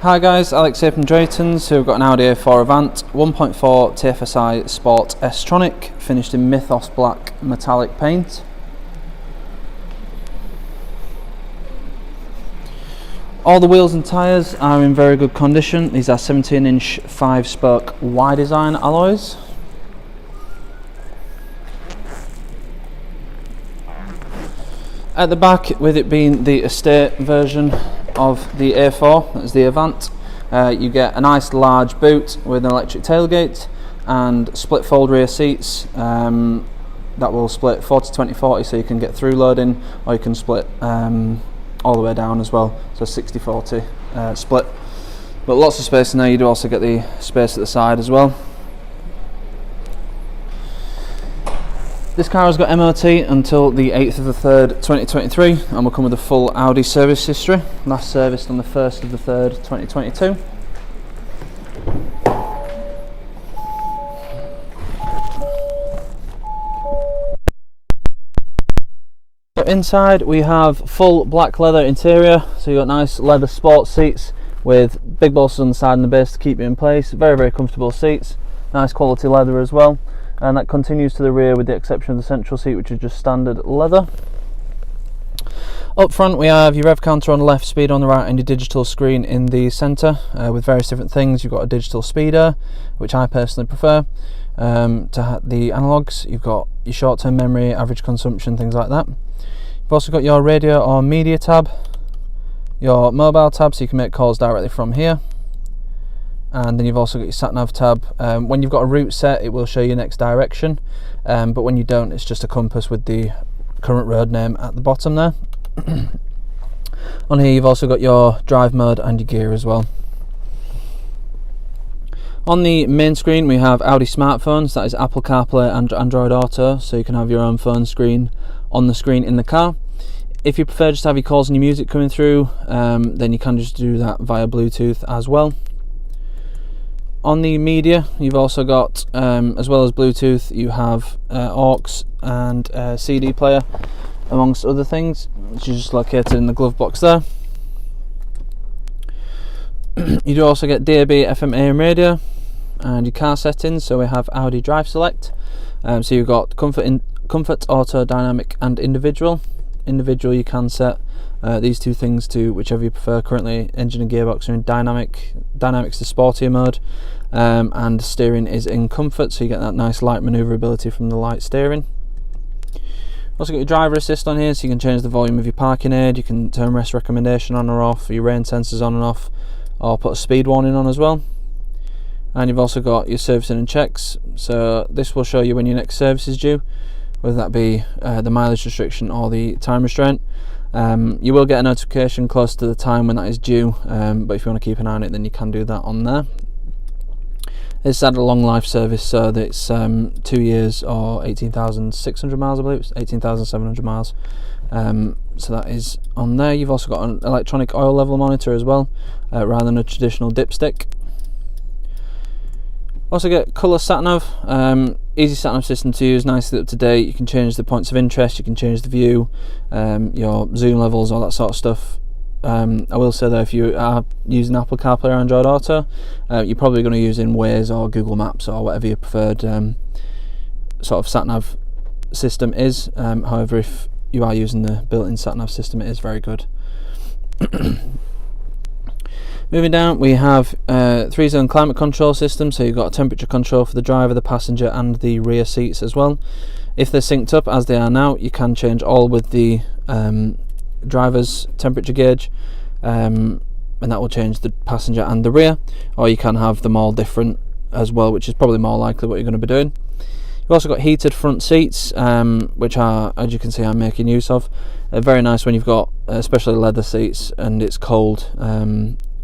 Hi guys, Alex here from Drayton's, who have got an Audi A4 Avant 1.4 TFSI Sport S Tronic, finished in Mythos black metallic paint. All the wheels and tyres are in very good condition. These are 17-inch 5-spoke Y design alloys. At the back, with it being the estate version of the A4, that's the Avant, you get a nice large boot with an electric tailgate and split fold rear seats that will split 40-20-40, so you can get through loading, or you can split all the way down as well, so 60-40 split. But lots of space in there. You do also get the space at the side as well. This car has got MOT until the 8th of the 3rd 2023 and will come with a full Audi service history. Last serviced on the 1st of the 3rd 2022. So inside we have full black leather interior, so you've got nice leather sports seats with big bolsters on the side and the base to keep you in place. Very comfortable seats, nice quality leather as well. And that continues to the rear with the exception of the central seat, which is just standard leather. Up front we have your rev counter on the left, speed on the right, and your digital screen in the centre with various different things. You've got a digital speeder, which I personally prefer to the analogues. You've got your short-term memory, average consumption, things like that. You've also got your radio or media tab, your mobile tab, so you can make calls directly from here. And then you've also got your sat-nav tab. When you've got a route set, it will show you next direction, but when you don't, it's just a compass with the current road name at the bottom there. On here you've also got your drive mode and your gear as well. On the main screen we have Audi smartphones, that is Apple CarPlay and Android Auto, so you can have your own phone screen on the screen in the car. If you prefer just to have your calls and your music coming through, then you can just do that via Bluetooth as well. On the media, you've also got, as well as Bluetooth, you have aux and CD player, amongst other things, which is just located in the glove box there. You do also get DAB, FM, AM radio, and your car settings. So we have Audi Drive Select. So you've got comfort, auto, dynamic, and individual. Individual, you can set these two things to whichever you prefer. Currently engine and gearbox are in dynamic. Dynamic's the sportier mode, and steering is in comfort, so you get that nice light manoeuvrability from the light steering. Also got your driver assist on here, so you can change the volume of your parking aid, you can turn rest recommendation on or off, your rain sensors on and off, or put a speed warning on as well. And you've also got your servicing and checks, so this will show you when your next service is due, whether that be the mileage restriction or the time restraint. You will get a notification close to the time when that is due, but if you want to keep an eye on it, then you can do that on there. It's had a long life service, so that it's 2 years or 18,600 miles, I believe it's 18,700 miles. So that is on there. You've also got an electronic oil level monitor as well, rather than a traditional dipstick. Also get colour sat-nav, easy sat-nav system to use, nicely up to date. You can change the points of interest, you can change the view, your zoom levels, all that sort of stuff. I will say though, if you are using Apple CarPlay or Android Auto, you're probably going to use in Waze or Google Maps or whatever your preferred sort of sat-nav system is. However, if you are using the built-in sat-nav system, it is very good. Moving down, we have 3-zone climate control system, so you've got a temperature control for the driver, the passenger and the rear seats as well. If they're synced up as they are now, you can change all with the driver's temperature gauge, and that will change the passenger and the rear, or you can have them all different as well, which is probably more likely what you're going to be doing. You've also got heated front seats, which are, as you can see, I'm making use of. Very nice when you've got especially leather seats and it's cold.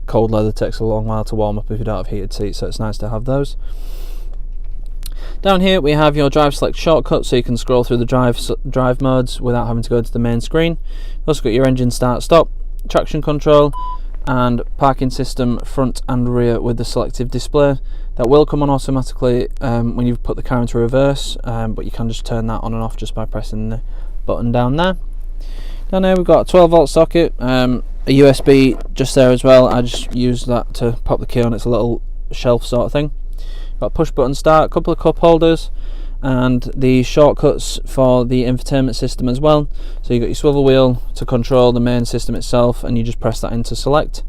Cold leather takes a long while to warm up if you don't have heated seats, so it's nice to have those. Down here we have your drive select shortcut, so you can scroll through the drive modes without having to go to the main screen. You've also got your engine start stop, traction control and parking system front and rear with the selective display. That will come on automatically when you've put the car into reverse, but you can just turn that on and off just by pressing the button down there. Down here we've got a 12 volt socket. a USB just there as well. I just use that to pop the key on. It's a little shelf sort of thing. Got push button start, a couple of cup holders, and the shortcuts for the infotainment system as well. So you got your swivel wheel to control the main system itself, and you just press that into select,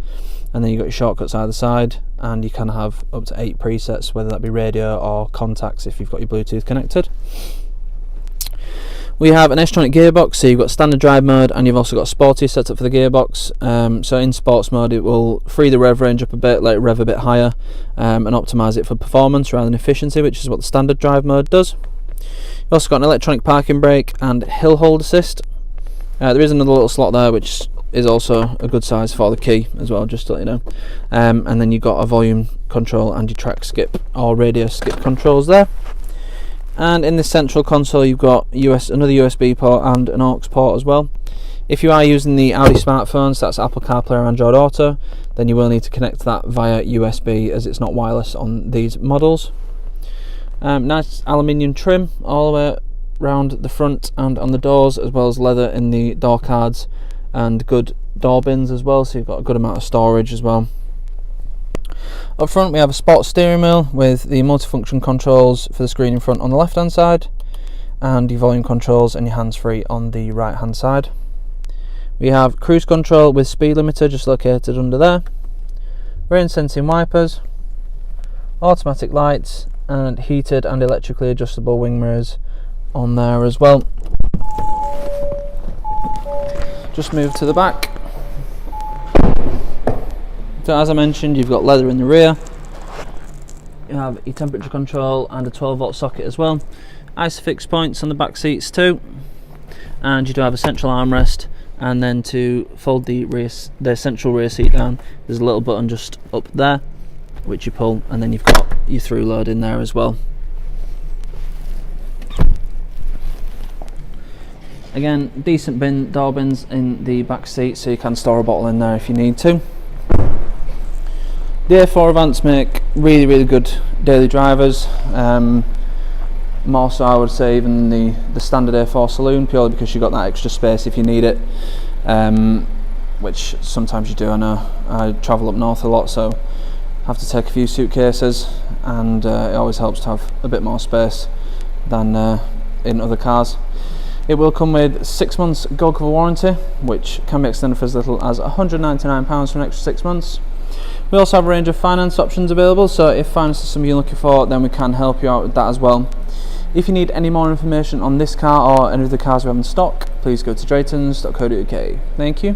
and then you got your shortcuts either side, and you can have up to 8 presets, whether that be radio or contacts if you've got your Bluetooth connected. We have an Tronic gearbox, so you've got standard drive mode and you've also got sporty set up for the gearbox. So in sports mode it will free the rev range up a bit, let it rev a bit higher, and optimise it for performance rather than efficiency, which is what the standard drive mode does. You've also got an electronic parking brake and hill hold assist. There is another little slot there which is also a good size for the key as well, just to let you know. And then you've got a volume control and your track skip or radio skip controls there. And in the central console you've got another USB port and an aux port as well. If you are using the Audi smartphones, that's Apple CarPlay or Android Auto, then you will need to connect that via USB as it's not wireless on these models. Nice aluminium trim all the way around the front and on the doors, as well as leather in the door cards and good door bins as well, so you've got a good amount of storage as well. Up front we have a sports steering wheel with the multifunction controls for the screen in front on the left hand side, and your volume controls and your hands-free on the right hand side. We have cruise control with speed limiter just located under there, rain sensing wipers, automatic lights, and heated and electrically adjustable wing mirrors on there as well. Just move to the back. So as I mentioned, you've got leather in the rear, you have your temperature control and a 12-volt socket as well, ISOFIX points on the back seats too, and you do have a central armrest, and then to fold the central rear seat down there's a little button just up there which you pull, and then you've got your through load in there as well. Again, decent door bins in the back seat, so you can store a bottle in there if you need to. The A4 Avants make really good daily drivers, more so I would say even the standard A4 Saloon, purely because you've got that extra space if you need it, which sometimes you do. I know I travel up north a lot, so have to take a few suitcases, and it always helps to have a bit more space than in other cars. It will come with 6 months gold cover warranty, which can be extended for as little as £199 for an extra 6 months. We also have a range of finance options available, so if finance is something you're looking for, then we can help you out with that as well. If you need any more information on this car or any of the cars we have in stock, please go to draytons.co.uk. Thank you.